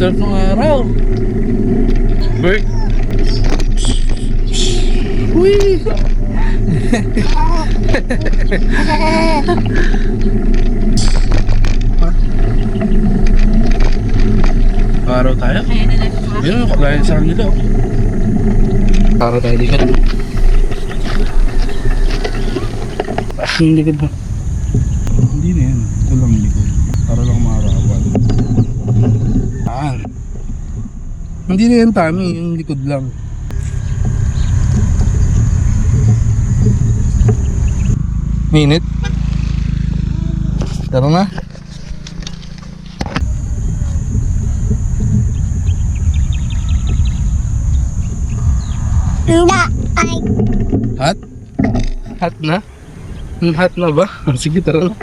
sarap ng araw. Bird. Uy! Araw tayo. Yun, kagaya sa kanila. Araw tayo dito. Ang likod mo. Hindi na yan. Ito lang likod. Para lang maarawan. Hindi na yan, Tami. Yung likod lang. Minute. Tara na. Hot? Hot na? Hot na ba? Sige, tara na.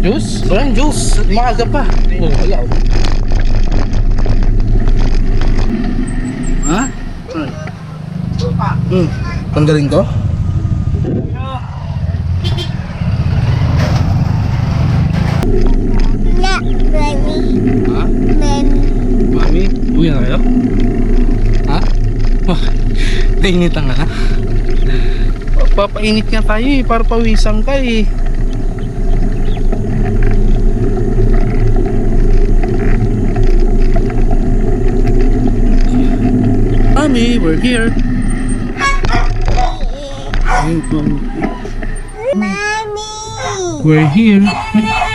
Juice? Walang juice. Maaga pa. Oh, wala. Ha? Tanggalin ko? Ha? Mami? Uwi na kayo? Ha? Oh, nainitan ka na? Papainit nga tayo eh, para pawisan ka eh. Mami, we're here. Mommy! We're here.